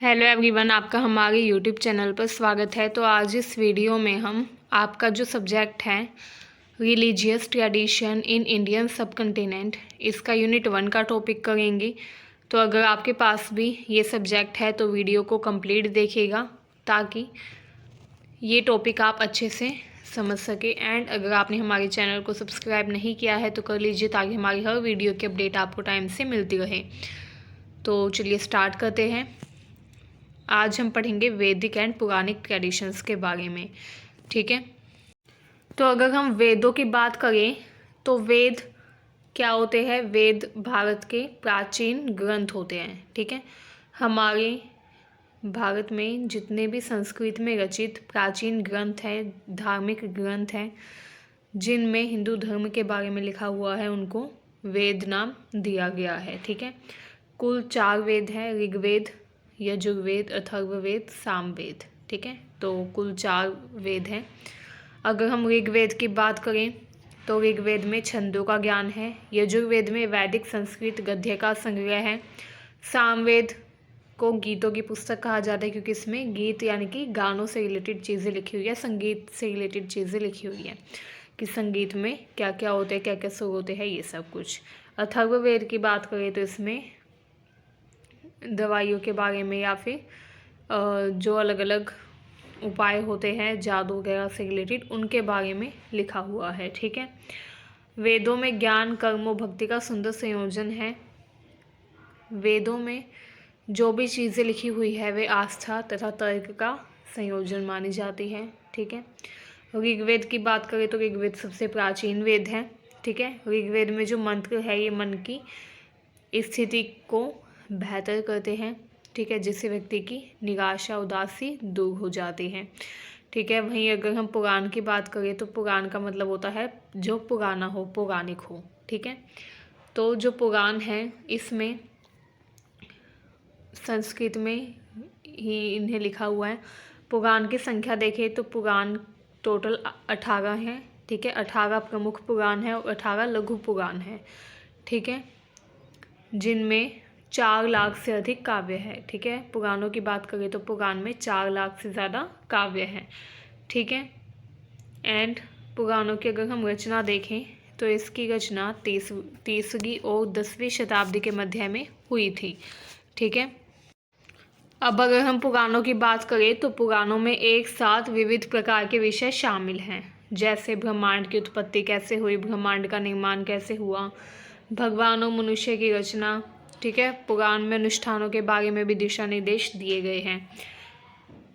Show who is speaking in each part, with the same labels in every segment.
Speaker 1: Hello everyone, आपका हमारे YouTube channel पर स्वागत है। तो आज इस वीडियो में हम आपका जो सब्जेक्ट है रिलीजियस ट्रेडिशन इन इंडियन सब कंटिनेंट, इसका यूनिट 1 का टॉपिक करेंगे। तो अगर आपके पास भी ये सब्जेक्ट है तो वीडियो को कंप्लीट देखिएगा ताकि ये टॉपिक आप अच्छे से समझ सके। एंड अगर आपने हमारे चैनल को सब्सक्राइब नहीं किया है तो कर लीजिए ताकि हमारी हर वीडियो की अपडेट आपको टाइम से मिलती रहे। तो चलिए स्टार्ट करते हैं। आज हम पढ़ेंगे वैदिक एंड पौराणिक ट्रेडिशंस के बारे में, ठीक है। तो अगर हम वेदों की बात करें तो वेद क्या होते हैं? वेद भारत के प्राचीन ग्रंथ होते हैं, ठीक है। हमारे भारत में जितने भी संस्कृत में रचित प्राचीन ग्रंथ हैं, धार्मिक ग्रंथ हैं, जिनमें हिंदू धर्म के बारे में लिखा हुआ है, उनको वेद नाम दिया गया है, ठीक है। कुल 4 वेद हैं, ऋग्वेद, यजुर्वेद, अथर्ववेद, सामवेद, ठीक है। तो कुल 4 वेद हैं। अगर हम ऋग्वेद की बात करें तो ऋग्वेद में छंदों का ज्ञान है, यजुर्वेद में वैदिक संस्कृत गद्य का संग्रह है, सामवेद को गीतों की पुस्तक कहा जाता है क्योंकि इसमें गीत यानी कि गानों से रिलेटेड चीज़ें लिखी हुई है, संगीत से रिलेटेड चीज़ें लिखी हुई है कि संगीत में क्या क्या होते हैं, क्या क्या सुर होते हैं, ये सब कुछ। अथर्ववेद की बात करें तो इसमें दवाइयों के बारे में या फिर जो अलग अलग उपाय होते हैं जादू वगैरह से रिलेटेड, उनके बारे में लिखा हुआ है, ठीक है। वेदों में ज्ञान, कर्म और भक्ति का सुंदर संयोजन है। वेदों में जो भी चीज़ें लिखी हुई है वे आस्था तथा तर्क का संयोजन मानी जाती है, ठीक है। ऋग्वेद की बात करें तो ऋग्वेद सबसे प्राचीन वेद है, ठीक है। ऋग्वेद में जो मंत्र है ये मन की स्थिति को बेहतर करते हैं, ठीक है, जिससे व्यक्ति की निराशा उदासी दूर हो जाती है, ठीक है। वहीं अगर हम पुराण की बात करें तो पुराण का मतलब होता है जो पुराना हो, पौराणिक हो, ठीक है। तो जो पुराण है इसमें संस्कृत में ही इन्हें लिखा हुआ है। पुराण की संख्या देखें तो पुराण टोटल 18 हैं, ठीक है। 18 प्रमुख पुराण है और 18 लघु पुराण है, ठीक है, जिनमें 4 लाख से अधिक काव्य है, ठीक है। पुराणों की बात करें तो पुराण में 4 लाख से ज़्यादा काव्य हैं, ठीक है। एंड पुराणों की अगर हम रचना देखें तो इसकी रचना 30वीं और 10वीं शताब्दी के मध्य में हुई थी, ठीक है। अब अगर हम पुराणों की बात करें तो पुराणों में एक साथ विविध प्रकार के विषय शामिल हैं, जैसे ब्रह्मांड की उत्पत्ति कैसे हुई, ब्रह्मांड का निर्माण कैसे हुआ, भगवान और मनुष्य की रचना, ठीक है। पुराण में अनुष्ठानों के बारे में भी दिशा निर्देश दिए गए हैं।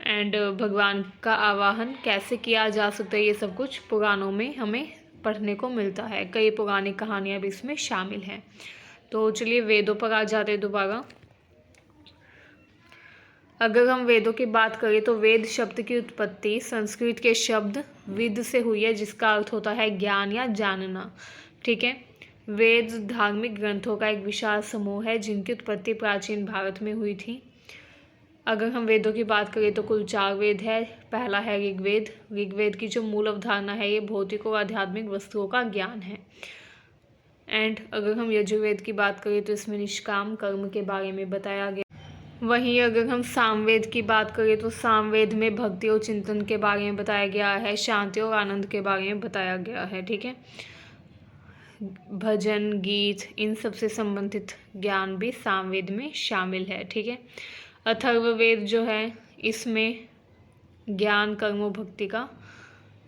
Speaker 1: एंड भगवान का आवाहन कैसे किया जा सकता है, ये सब कुछ पुराणों में हमें पढ़ने को मिलता है। कई पौराणिक कहानियाँ भी इसमें शामिल हैं। तो चलिए वेदों पर आ जाते हैं दोबारा। अगर हम वेदों की बात करें तो वेद शब्द की उत्पत्ति संस्कृत के शब्द विद से हुई है, जिसका अर्थ होता है ज्ञान या जानना, ठीक है। वेद धार्मिक ग्रंथों का एक विशाल समूह है जिनकी उत्पत्ति प्राचीन भारत में हुई थी। अगर हम वेदों की बात करें तो कुल 4 वेद है। पहला है ऋग्वेद। ऋग्वेद की जो मूल अवधारणा है ये भौतिक और आध्यात्मिक वस्तुओं का ज्ञान है। एंड अगर हम यजुर्वेद की बात करें तो इसमें निष्काम कर्म के बारे में बताया गया। वहीं अगर हम सामवेद की बात करें तो सामवेद में भक्ति और चिंतन के बारे में बताया गया है, शांति और आनंद के बारे में बताया गया है, ठीक है। भजन, गीत, इन सब से संबंधित ज्ञान भी सामवेद में शामिल है, ठीक है। अथर्ववेद जो है इसमें ज्ञान, कर्म और भक्ति का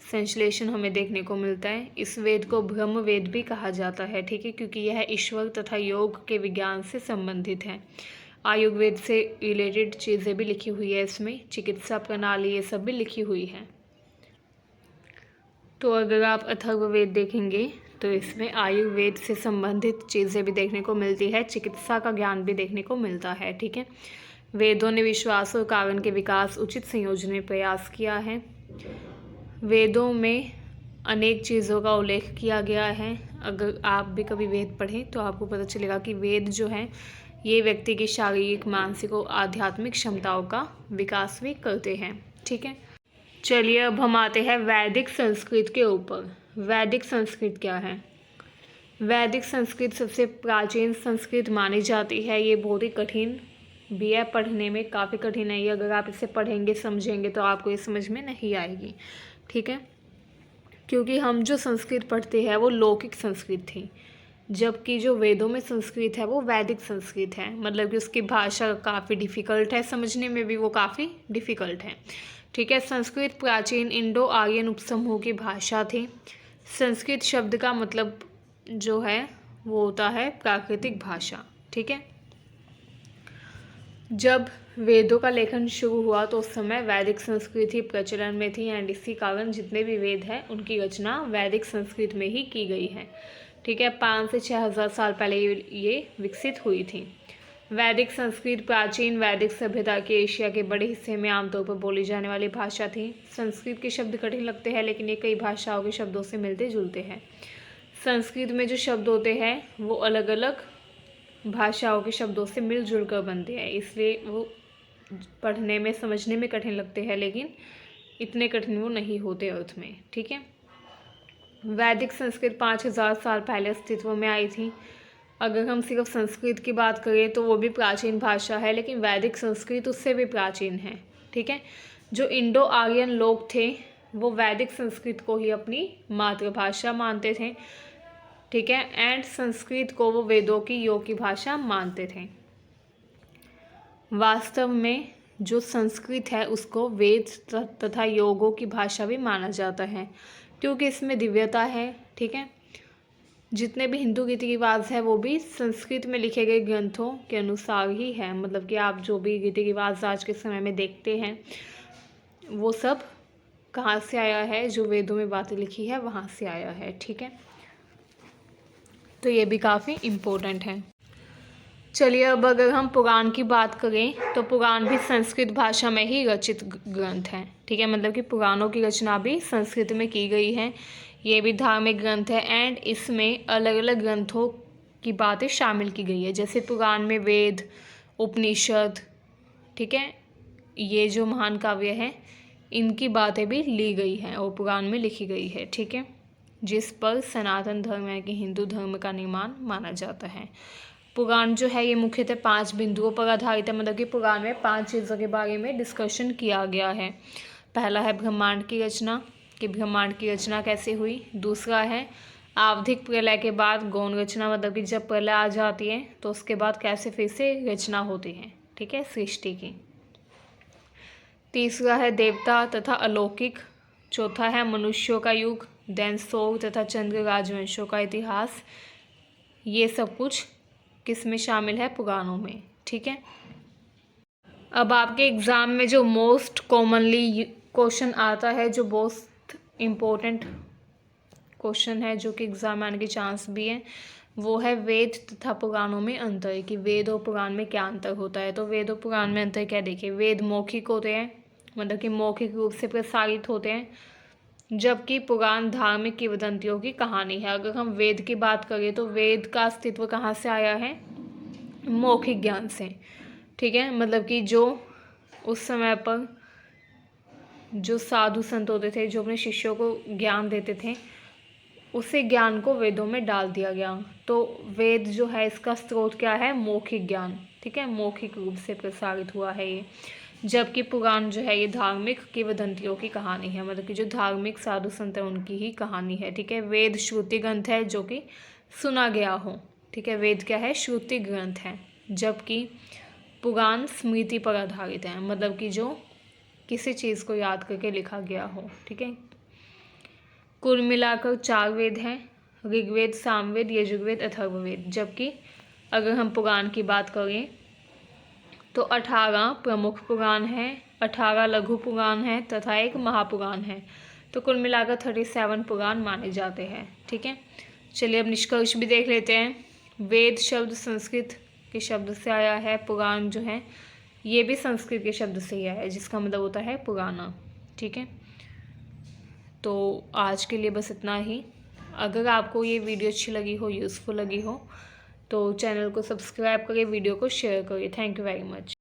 Speaker 1: संश्लेषण हमें देखने को मिलता है। इस वेद को ब्रह्म वेद भी कहा जाता है, ठीक है, क्योंकि यह ईश्वर तथा योग के विज्ञान से संबंधित है। आयुर्वेद से रिलेटेड चीज़ें भी लिखी हुई है इसमें, चिकित्सा प्रणाली, ये सब भी लिखी हुई है। तो अगर आप अथर्ववेद देखेंगे तो इसमें आयुर्वेद से संबंधित चीज़ें भी देखने को मिलती है, चिकित्सा का ज्ञान भी देखने को मिलता है, ठीक है। वेदों ने विश्वास और कारण के विकास उचित संयोजन में प्रयास किया है। वेदों में अनेक चीज़ों का उल्लेख किया गया है। अगर आप भी कभी वेद पढ़ें तो आपको पता चलेगा कि वेद जो है ये व्यक्ति की शारीरिक, मानसिक और आध्यात्मिक क्षमताओं का विकास भी करते हैं, ठीक है। चलिए अब हम आते हैं वैदिक संस्कृत के ऊपर। वैदिक संस्कृत क्या है? वैदिक संस्कृत सबसे प्राचीन संस्कृत मानी जाती है। ये बहुत ही कठिन भी है, पढ़ने में काफ़ी कठिन है ये। अगर आप इसे पढ़ेंगे समझेंगे तो आपको ये समझ में नहीं आएगी, ठीक है। क्योंकि हम जो संस्कृत पढ़ते हैं वो लौकिक संस्कृत थी, जबकि जो वेदों में संस्कृत है वो वैदिक संस्कृत है। मतलब कि उसकी भाषा काफ़ी डिफ़िकल्ट है, समझने में भी वो काफ़ी डिफ़िकल्ट है, ठीक है। संस्कृत प्राचीन इंडो आर्यन उपसमूह की भाषा थी। संस्कृत शब्द का मतलब जो है वो होता है प्राकृतिक भाषा, ठीक है। जब वेदों का लेखन शुरू हुआ तो उस समय वैदिक संस्कृत ही प्रचलन में थी, एंड इसी कारण जितने भी वेद हैं उनकी रचना वैदिक संस्कृत में ही की गई है, ठीक है। 5 से 6 हज़ार साल पहले ये विकसित हुई थी। वैदिक संस्कृत प्राचीन वैदिक सभ्यता के एशिया के बड़े हिस्से में आमतौर पर बोली जाने वाली भाषा थी। संस्कृत के शब्द कठिन लगते हैं, लेकिन ये कई भाषाओं के शब्दों से मिलते जुलते हैं। संस्कृत में जो शब्द होते हैं वो अलग अलग भाषाओं के शब्दों से मिलजुल कर बनते हैं, इसलिए वो पढ़ने में समझने में कठिन लगते हैं, लेकिन इतने कठिन वो नहीं होते अर्थ में, ठीक है। वैदिक संस्कृत 5000 साल पहले अस्तित्व में आई थी। अगर हम सिर्फ संस्कृत की बात करें तो वो भी प्राचीन भाषा है, लेकिन वैदिक संस्कृत उससे भी प्राचीन है, ठीक है। जो इंडो आर्यन लोग थे वो वैदिक संस्कृत को ही अपनी मातृभाषा मानते थे, ठीक है। एंड संस्कृत को वो वेदों की योग की भाषा मानते थे। वास्तव में जो संस्कृत है उसको वेद तथा योगों की भाषा भी माना जाता है, क्योंकि इसमें दिव्यता है, ठीक है। जितने भी हिंदू रीति रिवाज है वो भी संस्कृत में लिखे गए ग्रंथों के अनुसार ही है। मतलब कि आप जो भी रीति रिवाज आज के समय में देखते हैं वो सब कहाँ से आया है, जो वेदों में बातें लिखी है वहाँ से आया है, ठीक है। तो ये भी काफ़ी इम्पोर्टेंट है। चलिए अब अगर हम पुराण की बात करें तो पुराण भी संस्कृत भाषा में ही रचित ग्रंथ हैं, ठीक है। मतलब कि पुराणों की रचना भी संस्कृत में की गई है। ये भी धार्मिक ग्रंथ है, एंड इसमें अलग अलग ग्रंथों की बातें शामिल की गई है। जैसे पुराण में वेद, उपनिषद, ठीक है, ये जो महान काव्य हैं इनकी बातें भी ली गई हैं और पुराण में लिखी गई है, ठीक है। जिस पर सनातन धर्म यानी कि हिंदू धर्म का निर्माण माना जाता है। पुराण जो है ये मुख्यतः 5 बिंदुओं पर आधारित है। मतलब कि पुराण में 5 चीज़ों के बारे में डिस्कशन किया गया है। पहला है ब्रह्मांड की रचना, कि ब्रह्मांड की रचना कैसे हुई। दूसरा है आवधिक प्रलय के बाद गौण रचना, मतलब कि जब प्रलय आ जाती है तो उसके बाद कैसे फिर से रचना होती है, ठीक है, सृष्टि की। तीसरा है देवता तथा अलौकिक। चौथा है मनुष्यों का युग, देन सौर तथा चंद्र राजवंशों का इतिहास। ये सब कुछ किस में शामिल है, पुराणों में, ठीक है। अब आपके एग्ज़ाम में जो मोस्ट कॉमनली क्वेश्चन आता है, जो मोस्ट इम्पोर्टेंट क्वेश्चन है, जो कि एग्ज़ाम में आने की चांस भी है, वो है वेद तथा पुराणों में अंतर, कि वेद और पुराण में क्या अंतर होता है। तो वेद और पुराण में अंतर क्या, देखिए, वेद मौखिक होते हैं, मतलब कि मौखिक रूप से प्रसारित होते हैं, जबकि पुराण धार्मिक किंवदंतियों की कहानी है। अगर हम वेद की बात करें तो वेद का अस्तित्व कहाँ से आया है, मौखिक ज्ञान से, ठीक है। मतलब कि जो उस समय पर जो साधु संत होते थे, जो अपने शिष्यों को ज्ञान देते थे, उसी ज्ञान को वेदों में डाल दिया गया। तो वेद जो है इसका स्रोत क्या है, मौखिक ज्ञान, ठीक है, मौखिक रूप से प्रसारित हुआ है ये। जबकि पुराण जो है ये धार्मिक किंवदंतियों की कहानी है, मतलब कि जो धार्मिक साधु संत है उनकी ही कहानी है, ठीक है। वेद श्रुति ग्रंथ है जो कि सुना गया हो, ठीक है। वेद क्या है, श्रुति ग्रंथ है, जबकि पुराण स्मृति पर आधारित है, मतलब कि जो किसी चीज़ को याद करके लिखा गया हो, ठीक है। कुल मिलाकर 4 वेद हैं, ऋग्वेद, सामवेद, यजुर्वेद, अथर्ववेद। जबकि अगर हम पुराण की बात करें तो 18 प्रमुख पुराण हैं, 18 लघु पुराण हैं तथा एक महापुराण है। तो कुल मिलाकर 37 पुराण माने जाते हैं, ठीक है। चलिए अब निष्कर्ष भी देख लेते हैं। वेद शब्द संस्कृत के शब्द से आया है, पुराण जो है ये भी संस्कृत के शब्द से ही आया है, जिसका मतलब होता है पुराना, ठीक है। तो आज के लिए बस इतना ही। अगर आपको ये वीडियो अच्छी लगी हो, यूज़फुल लगी हो, तो चैनल को सब्सक्राइब करें, वीडियो को शेयर करें। Thank you very much.